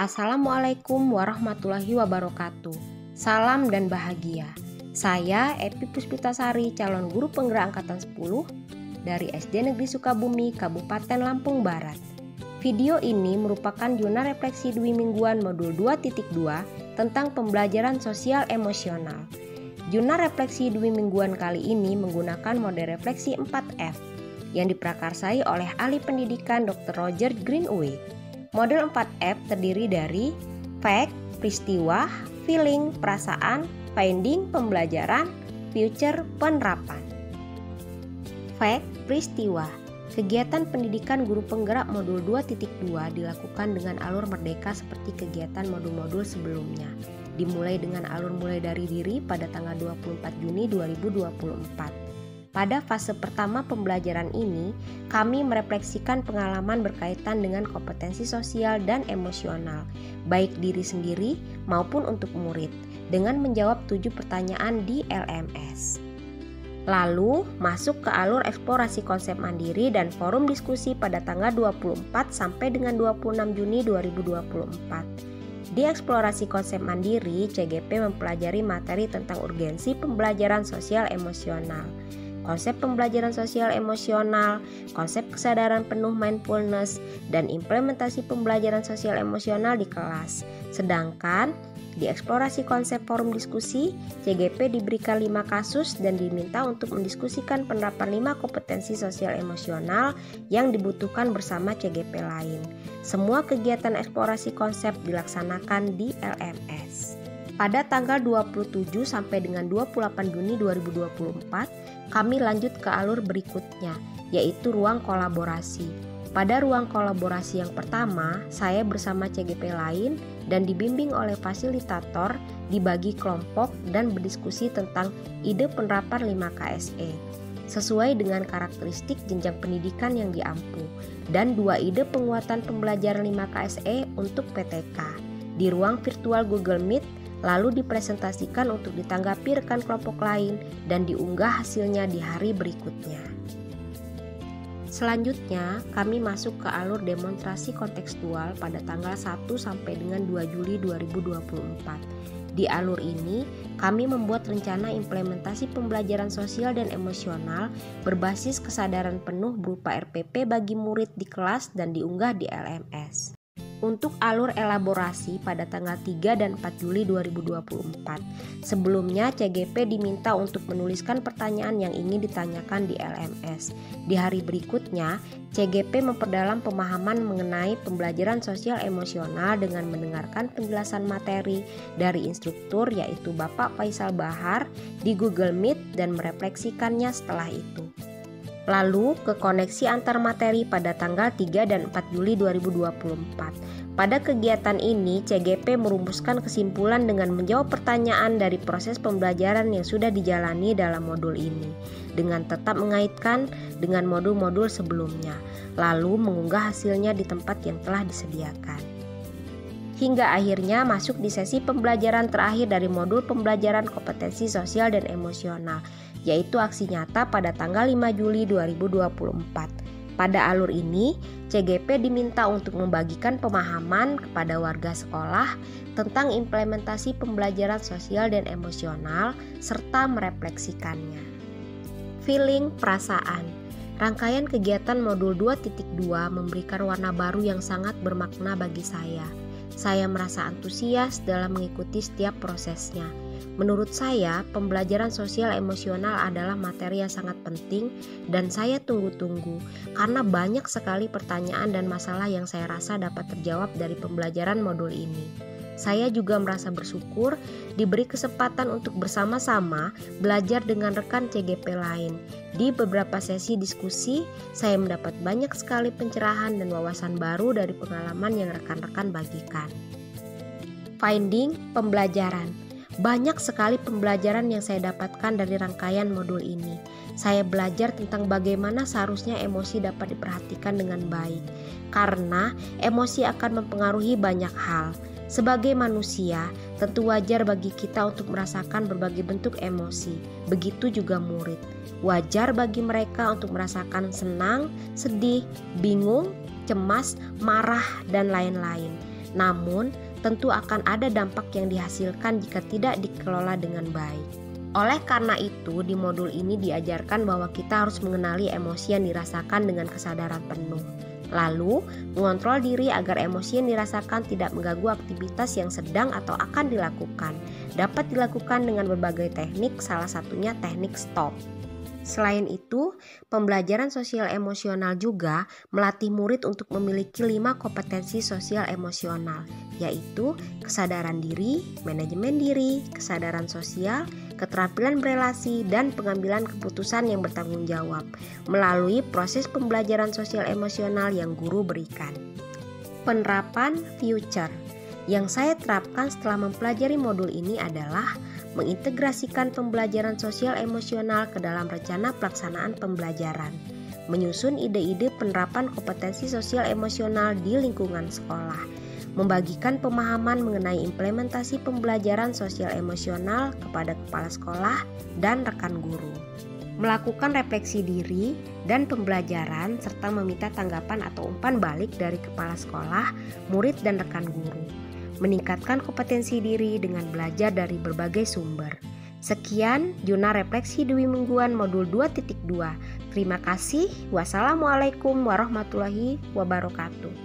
Assalamualaikum warahmatullahi wabarakatuh. Salam dan bahagia. Saya Epi Puspitasari, calon guru penggerak angkatan 10 dari SD Negeri Sukabumi, Kabupaten Lampung Barat. Video ini merupakan jurnal refleksi dwi mingguan modul 2.2 tentang pembelajaran sosial emosional. Jurnal refleksi dwi mingguan kali ini menggunakan model refleksi 4F yang diprakarsai oleh ahli pendidikan Dr. Roger Greenaway. Model 4F terdiri dari fact, peristiwa, feeling, perasaan, finding, pembelajaran, future, penerapan. Fact, peristiwa. Kegiatan pendidikan guru penggerak modul 2.2 dilakukan dengan alur merdeka seperti kegiatan modul-modul sebelumnya. Dimulai dengan alur mulai dari diri pada tanggal 24 Juni 2024. Pada fase pertama pembelajaran ini, kami merefleksikan pengalaman berkaitan dengan kompetensi sosial dan emosional, baik diri sendiri maupun untuk murid, dengan menjawab 7 pertanyaan di LMS. Lalu, masuk ke alur eksplorasi konsep mandiri dan forum diskusi pada tanggal 24 sampai dengan 26 Juni 2024. Di eksplorasi konsep mandiri, CGP mempelajari materi tentang urgensi pembelajaran sosial emosional, konsep pembelajaran sosial emosional, konsep kesadaran penuh mindfulness, dan implementasi pembelajaran sosial emosional di kelas. Sedangkan di eksplorasi konsep forum diskusi, CGP diberikan 5 kasus dan diminta untuk mendiskusikan penerapan 5 kompetensi sosial emosional yang dibutuhkan bersama CGP lain. Semua kegiatan eksplorasi konsep dilaksanakan di LMS. Pada tanggal 27 sampai dengan 28 Juni 2024, kami lanjut ke alur berikutnya, yaitu ruang kolaborasi. Pada ruang kolaborasi yang pertama, saya bersama CGP lain dan dibimbing oleh fasilitator dibagi kelompok dan berdiskusi tentang ide penerapan 5 KSE sesuai dengan karakteristik jenjang pendidikan yang diampu dan 2 ide penguatan pembelajaran 5 KSE untuk PTK di ruang virtual Google Meet, lalu dipresentasikan untuk ditanggapi rekan kelompok lain dan diunggah hasilnya di hari berikutnya. Selanjutnya, kami masuk ke alur demonstrasi kontekstual pada tanggal 1 sampai dengan 2 Juli 2024. Di alur ini, kami membuat rencana implementasi pembelajaran sosial dan emosional berbasis kesadaran penuh berupa RPP bagi murid di kelas dan diunggah di LMS. Untuk alur elaborasi pada tanggal 3 dan 4 Juli 2024. Sebelumnya CGP diminta untuk menuliskan pertanyaan yang ingin ditanyakan di LMS. Di hari berikutnya, CGP memperdalam pemahaman mengenai pembelajaran sosial emosional dengan mendengarkan penjelasan materi dari instruktur yaitu Bapak Faisal Bahar di Google Meet dan merefleksikannya setelah itu. Lalu ke koneksi antar materi pada tanggal 3 dan 4 Juli 2024. Pada kegiatan ini, CGP merumuskan kesimpulan dengan menjawab pertanyaan dari proses pembelajaran yang sudah dijalani dalam modul ini, dengan tetap mengaitkan dengan modul-modul sebelumnya, lalu mengunggah hasilnya di tempat yang telah disediakan. Hingga akhirnya masuk di sesi pembelajaran terakhir dari modul pembelajaran kompetensi sosial dan emosional, yaitu aksi nyata pada tanggal 5 Juli 2024. Pada alur ini, CGP diminta untuk membagikan pemahaman kepada warga sekolah tentang implementasi pembelajaran sosial dan emosional serta merefleksikannya. Feeling, perasaan. Rangkaian kegiatan modul 2.2 memberikan warna baru yang sangat bermakna bagi saya. Saya merasa antusias dalam mengikuti setiap prosesnya. Menurut saya, pembelajaran sosial emosional adalah materi yang sangat penting dan saya tunggu-tunggu karena banyak sekali pertanyaan dan masalah yang saya rasa dapat terjawab dari pembelajaran modul ini. Saya juga merasa bersyukur diberi kesempatan untuk bersama-sama belajar dengan rekan CGP lain. Di beberapa sesi diskusi, saya mendapat banyak sekali pencerahan dan wawasan baru dari pengalaman yang rekan-rekan bagikan. Finding, pembelajaran. Banyak sekali pembelajaran yang saya dapatkan dari rangkaian modul ini. Saya belajar tentang bagaimana seharusnya emosi dapat diperhatikan dengan baik, karena emosi akan mempengaruhi banyak hal. Sebagai manusia, tentu wajar bagi kita untuk merasakan berbagai bentuk emosi. Begitu juga murid. Wajar bagi mereka untuk merasakan senang, sedih, bingung, cemas, marah, dan lain-lain. Namun, tentu akan ada dampak yang dihasilkan jika tidak dikelola dengan baik. Oleh karena itu, di modul ini diajarkan bahwa kita harus mengenali emosi yang dirasakan dengan kesadaran penuh. Lalu, mengontrol diri agar emosi yang dirasakan tidak mengganggu aktivitas yang sedang atau akan dilakukan. Dapat dilakukan dengan berbagai teknik, salah satunya teknik stop. Selain itu, pembelajaran sosial emosional juga melatih murid untuk memiliki 5 kompetensi sosial emosional, yaitu kesadaran diri, manajemen diri, kesadaran sosial, keterampilan berelasi, dan pengambilan keputusan yang bertanggung jawab melalui proses pembelajaran sosial emosional yang guru berikan. Penerapan future yang saya terapkan setelah mempelajari modul ini adalah mengintegrasikan pembelajaran sosial emosional ke dalam rencana pelaksanaan pembelajaran, menyusun ide-ide penerapan kompetensi sosial emosional di lingkungan sekolah, membagikan pemahaman mengenai implementasi pembelajaran sosial emosional kepada kepala sekolah dan rekan guru, melakukan refleksi diri dan pembelajaran serta meminta tanggapan atau umpan balik dari kepala sekolah, murid dan rekan guru, meningkatkan kompetensi diri dengan belajar dari berbagai sumber. Sekian Jurnal Refleksi Dwi Mingguan Modul 2.2. Terima kasih. Wassalamualaikum warahmatullahi wabarakatuh.